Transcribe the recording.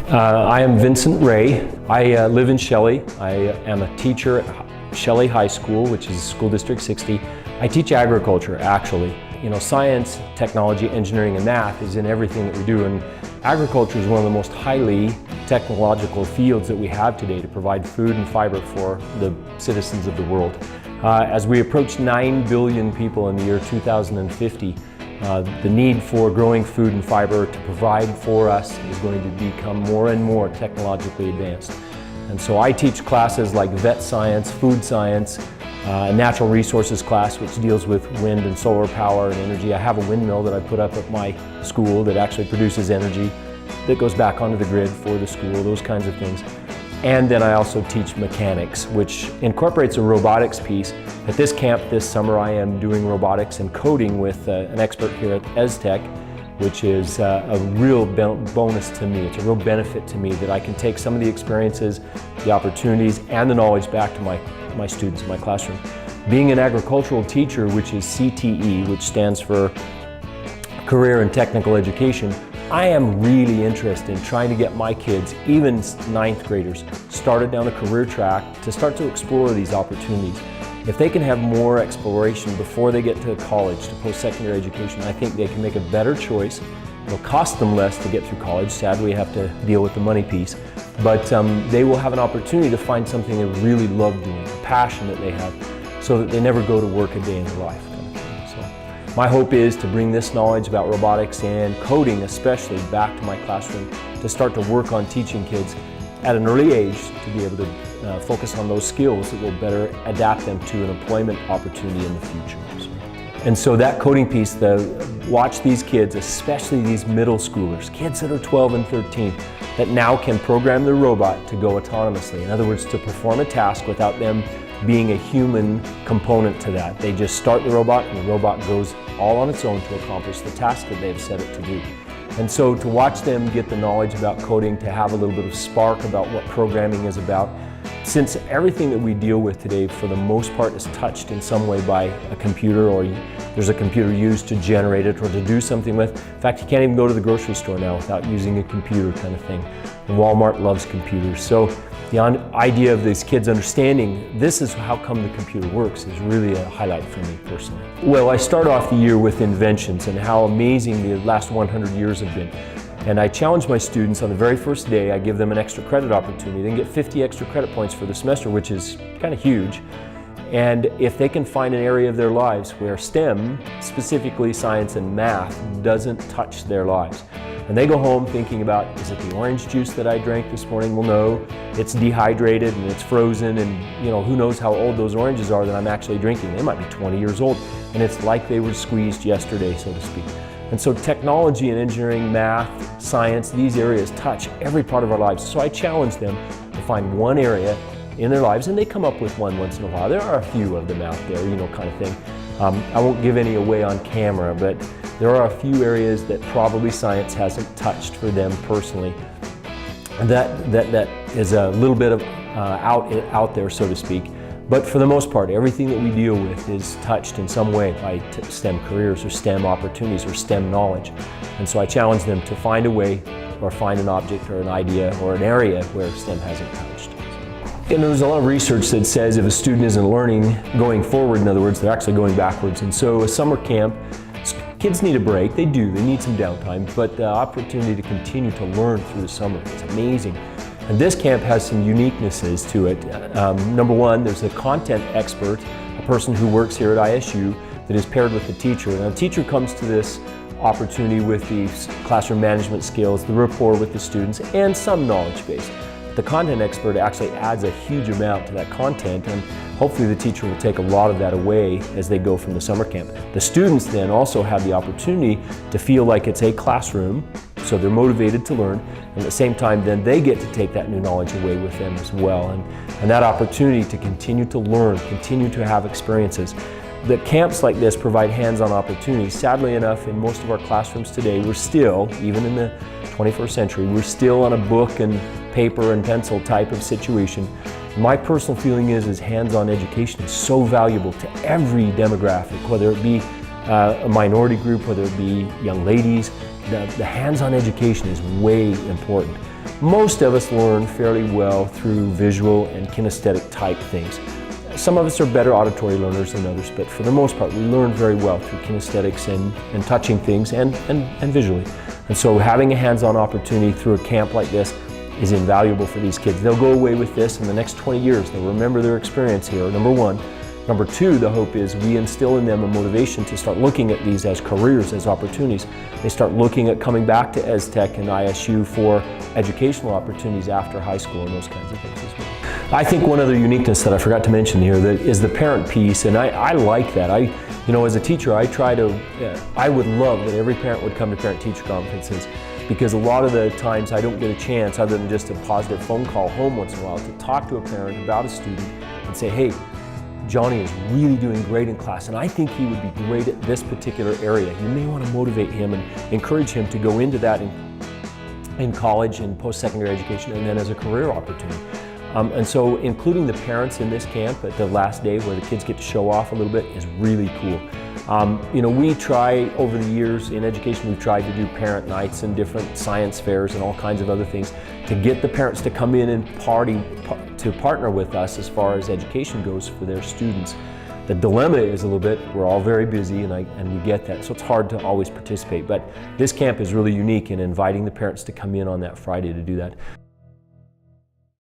I am Vincent Wray. I live in Shelley. I am a teacher at Shelley High School, which is School District 60. I teach agriculture, actually. You know, science, technology, engineering, and math is in everything that we do, and agriculture is one of the most highly technological fields that we have today to provide food and fiber for the citizens of the world. As we approach 9 billion people in the year 2050, the need for growing food and fiber to provide for us is going to become more and more technologically advanced. And so I teach classes like vet science, food science, a natural resources class which deals with wind and solar power and energy. I have a windmill that I put up at my school that actually produces energy that goes back onto the grid for the school, those kinds of things. And then I also teach mechanics, which incorporates a robotics piece. At this camp this summer I am doing robotics and coding with an expert here at EzTech, which is a real bonus to me. It's a real benefit to me that I can take some of the experiences, the opportunities, and the knowledge back to my students in my classroom. Being an agricultural teacher, which is CTE, which stands for Career and Technical Education, I am really interested in trying to get my kids, even 9th graders, started down a career track to start to explore these opportunities. If they can have more exploration before they get to college, to post-secondary education, I think they can make a better choice. It'll cost them less to get through college. Sadly, we have to deal with the money piece. But they will have an opportunity to find something they really love doing, a passion that they have, so that they never go to work a day in their life. My hope is to bring this knowledge about robotics and coding especially back to my classroom, to start to work on teaching kids at an early age to be able to focus on those skills that will better adapt them to an employment opportunity in the future. And so that coding piece, watch these kids, especially these middle schoolers, kids that are 12 and 13, that now can program their robot to go autonomously. In other words, to perform a task without them being a human component to that. They just start the robot and the robot goes all on its own to accomplish the task that they've set it to do. And so to watch them get the knowledge about coding, to have a little bit of spark about what programming is about, since everything that we deal with today for the most part is touched in some way by a computer, or there's a computer used to generate it or to do something with. In fact, you can't even go to the grocery store now without using a computer kind of thing. And Walmart loves computers. So the idea of these kids understanding this is how come the computer works is really a highlight for me personally. Well, I start off the year with inventions and how amazing the last 100 years have been. And I challenge my students on the very first day. I give them an extra credit opportunity. They can get 50 extra credit points for the semester, which is kind of huge. And if they can find an area of their lives where STEM, specifically science and math, doesn't touch their lives, and they go home thinking about, is it the orange juice that I drank this morning? Well, no, it's dehydrated and it's frozen, and you know, who knows how old those oranges are that I'm actually drinking. They might be 20 years old, and it's like they were squeezed yesterday, so to speak. And so technology and engineering, math, science, these areas touch every part of our lives. So I challenge them to find one area in their lives, and they come up with one once in a while. There are a few of them out there, you know, kind of thing. I won't give any away on camera, but there are a few areas that probably science hasn't touched for them personally. That is a little bit of out there, so to speak. But for the most part, everything that we deal with is touched in some way by STEM careers or STEM opportunities or STEM knowledge. And so I challenge them to find a way or find an object or an idea or an area where STEM hasn't touched. And there's a lot of research that says if a student isn't learning going forward, in other words, they're actually going backwards. And so a summer camp, kids need a break, they do, they need some downtime, but the opportunity to continue to learn through the summer is amazing. And this camp has some uniquenesses to it. Number one, there's a content expert, a person who works here at ISU that is paired with the teacher. And the teacher comes to this opportunity with the classroom management skills, the rapport with the students, and some knowledge base. The content expert actually adds a huge amount to that content, and hopefully the teacher will take a lot of that away as they go from the summer camp. The students then also have the opportunity to feel like it's a classroom, so they're motivated to learn, and at the same time then they get to take that new knowledge away with them as well. And that opportunity to continue to learn, continue to have experiences. The camps like this provide hands-on opportunities. Sadly enough, in most of our classrooms today, we're still, even in the 21st century, we're still on a book and paper and pencil type of situation. My personal feeling is hands-on education is so valuable to every demographic, whether it be a minority group, whether it be young ladies. The hands-on education is way important. Most of us learn fairly well through visual and kinesthetic type things. Some of us are better auditory learners than others, but for the most part we learn very well through kinesthetics and touching things and visually. And so having a hands-on opportunity through a camp like this is invaluable for these kids. They'll go away with this in the next 20 years. They'll remember their experience here, number one. Number two, the hope is we instill in them a motivation to start looking at these as careers, as opportunities. They start looking at coming back to EzTech and ISU for educational opportunities after high school and those kinds of things as well. I think one other uniqueness that I forgot to mention here is the parent piece, and I like that. As a teacher, I would love that every parent would come to parent-teacher conferences, because a lot of the times I don't get a chance, other than just a positive phone call home once in a while, to talk to a parent about a student and say, hey, Johnny is really doing great in class, and I think he would be great at this particular area. You may want to motivate him and encourage him to go into that in college and post-secondary education and then as a career opportunity. And so including the parents in this camp at the last day where the kids get to show off a little bit is really cool. We try, over the years in education, we've tried to do parent nights and different science fairs and all kinds of other things to get the parents to come in and to partner with us as far as education goes for their students. The dilemma is a little bit, we're all very busy and we get that, so it's hard to always participate. But this camp is really unique in inviting the parents to come in on that Friday to do that.